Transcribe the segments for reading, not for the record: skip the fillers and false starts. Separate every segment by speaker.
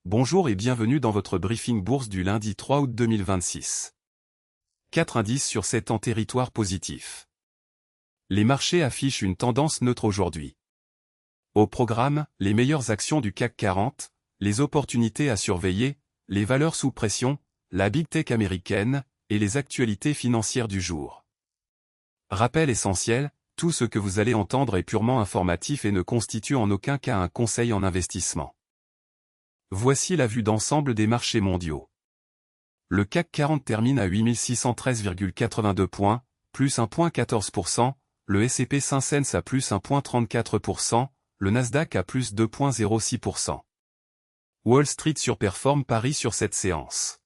Speaker 1: Bonjour et bienvenue dans votre briefing bourse du lundi 3 août 2026. 4 indices sur 7 en territoire positif. Les marchés affichent une tendance neutre aujourd'hui. Au programme, les meilleures actions du CAC 40, les opportunités à surveiller, les valeurs sous pression, la Big Tech américaine, et les actualités financières du jour. Rappel essentiel, tout ce que vous allez entendre est purement informatif et ne constitue en aucun cas un conseil en investissement. Voici la vue d'ensemble des marchés mondiaux. Le CAC 40 termine à 8613,82 points, plus 1,14%, le S&P 500 à plus 1,34%, le Nasdaq à plus 2,06%. Wall Street surperforme Paris sur cette séance.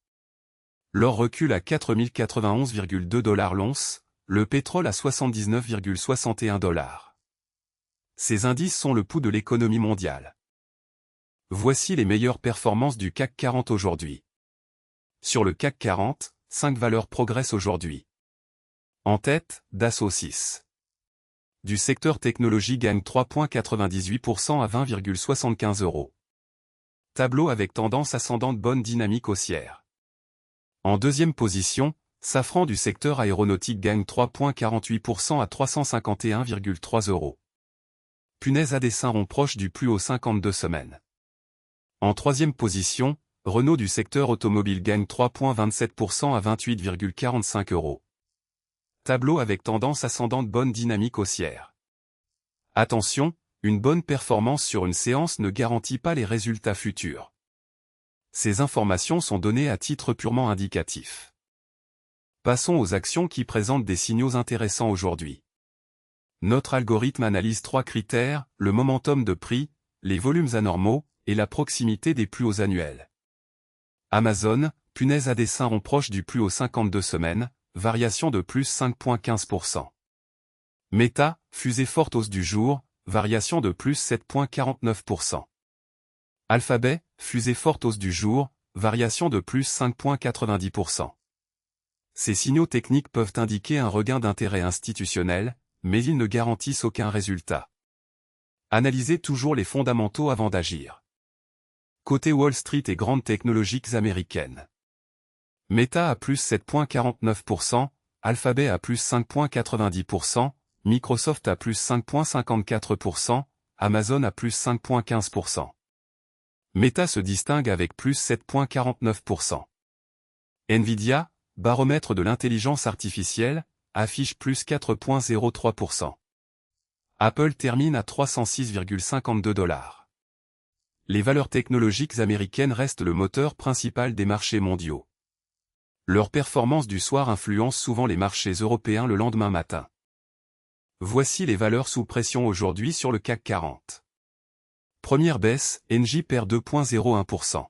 Speaker 1: L'or recule à 4091,2 $ l'once, le pétrole à 79,61 $. Ces indices sont le pouls de l'économie mondiale. Voici les meilleures performances du CAC 40 aujourd'hui. Sur le CAC 40, 5 valeurs progressent aujourd'hui. En tête, Dassault 6. Du secteur technologie gagne 3,98% à 20,75 €. Tableau avec tendance ascendante, bonne dynamique haussière. En deuxième position, Safran du secteur aéronautique gagne 3,48% à 351,3 €. Punaise à dessin rond proche du plus haut 52 semaines. En troisième position, Renault du secteur automobile gagne 3,27% à 28,45 €. Tableau avec tendance ascendante, bonne dynamique haussière. Attention, une bonne performance sur une séance ne garantit pas les résultats futurs. Ces informations sont données à titre purement indicatif. Passons aux actions qui présentent des signaux intéressants aujourd'hui. Notre algorithme analyse 3 critères, le momentum de prix, les volumes anormaux, et la proximité des plus hauts annuels. Amazon, punaise à dessin rond proche du plus haut 52 semaines, variation de plus 5,15%. Meta, fusée forte hausse du jour, variation de plus 7,49%. Alphabet, fusée forte hausse du jour, variation de plus 5,90%. Ces signaux techniques peuvent indiquer un regain d'intérêt institutionnel, mais ils ne garantissent aucun résultat. Analysez toujours les fondamentaux avant d'agir. Côté Wall Street et grandes technologiques américaines. Meta à plus 7,49%, Alphabet à plus 5,90%, Microsoft à plus 5,54%, Amazon à plus 5,15%. Meta se distingue avec plus 7,49%. Nvidia, baromètre de l'intelligence artificielle, affiche plus 4,03%. Apple termine à 306,52 $. Les valeurs technologiques américaines restent le moteur principal des marchés mondiaux. Leur performance du soir influence souvent les marchés européens le lendemain matin. Voici les valeurs sous pression aujourd'hui sur le CAC 40. Première baisse, Engie perd 2,01%.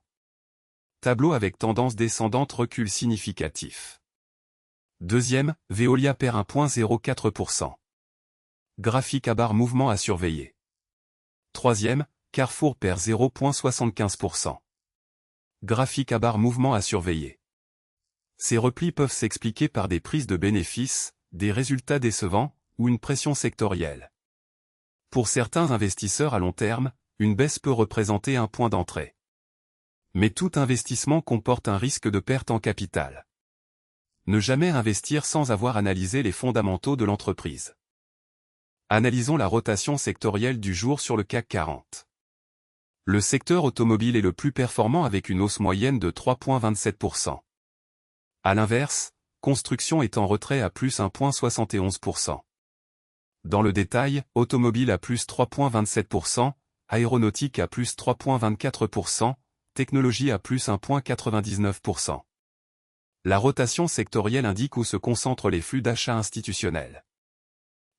Speaker 1: Tableau avec tendance descendante, recul significatif. Deuxième, Veolia perd 1,04%. Graphique à barre, mouvement à surveiller. Troisième, Carrefour perd 0,75%. Graphique à barre, mouvement à surveiller. Ces replis peuvent s'expliquer par des prises de bénéfices, des résultats décevants, ou une pression sectorielle. Pour certains investisseurs à long terme, une baisse peut représenter un point d'entrée. Mais tout investissement comporte un risque de perte en capital. Ne jamais investir sans avoir analysé les fondamentaux de l'entreprise. Analysons la rotation sectorielle du jour sur le CAC 40. Le secteur automobile est le plus performant avec une hausse moyenne de 3,27%. À l'inverse, construction est en retrait à plus 1,71%. Dans le détail, automobile à plus 3,27%, aéronautique à plus 3,24%, technologie à plus 1,99%. La rotation sectorielle indique où se concentrent les flux d'achat institutionnels.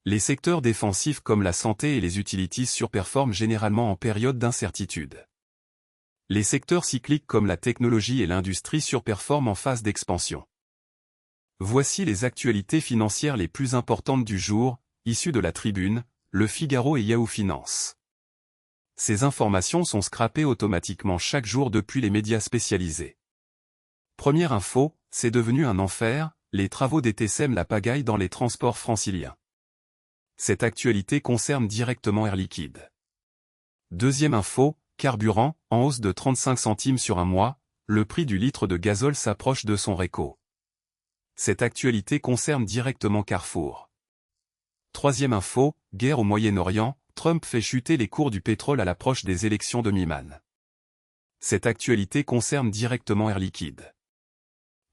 Speaker 1: Les secteurs défensifs comme la santé et les utilities surperforment généralement en période d'incertitude. Les secteurs cycliques comme la technologie et l'industrie surperforment en phase d'expansion. Voici les actualités financières les plus importantes du jour, issues de la Tribune, Le Figaro et Yahoo Finance. Ces informations sont scrapées automatiquement chaque jour depuis les médias spécialisés. Première info, c'est devenu un enfer, les travaux d'été sèment la pagaille dans les transports franciliens. Cette actualité concerne directement Air Liquide. Deuxième info, Carburant, en hausse de 35 centimes sur un mois, le prix du litre de gazole s'approche de son réco. Cette actualité concerne directement Carrefour. Troisième info, guerre au Moyen-Orient, Trump fait chuter les cours du pétrole à l'approche des élections de mi-man. Cette actualité concerne directement Air Liquide.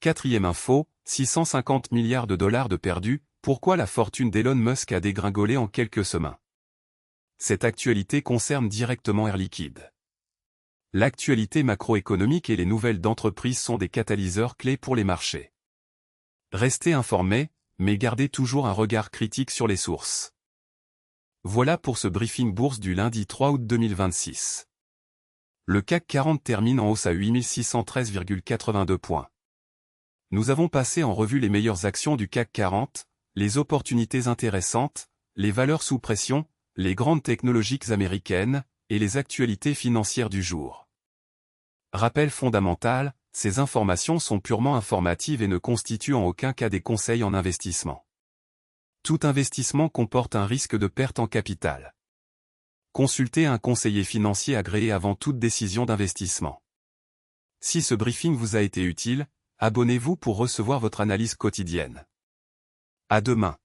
Speaker 1: Quatrième info, 650 milliards de dollars de perdus, pourquoi la fortune d'Elon Musk a dégringolé en quelques semaines. Cette actualité concerne directement Air Liquide. L'actualité macroéconomique et les nouvelles d'entreprise sont des catalyseurs clés pour les marchés. Restez informés, mais gardez toujours un regard critique sur les sources. Voilà pour ce briefing bourse du lundi 3 août 2026. Le CAC 40 termine en hausse à 8613,82 points. Nous avons passé en revue les meilleures actions du CAC 40, les opportunités intéressantes, les valeurs sous pression, les grandes technologiques américaines, et les actualités financières du jour. Rappel fondamental, ces informations sont purement informatives et ne constituent en aucun cas des conseils en investissement. Tout investissement comporte un risque de perte en capital. Consultez un conseiller financier agréé avant toute décision d'investissement. Si ce briefing vous a été utile, abonnez-vous pour recevoir votre analyse quotidienne. À demain.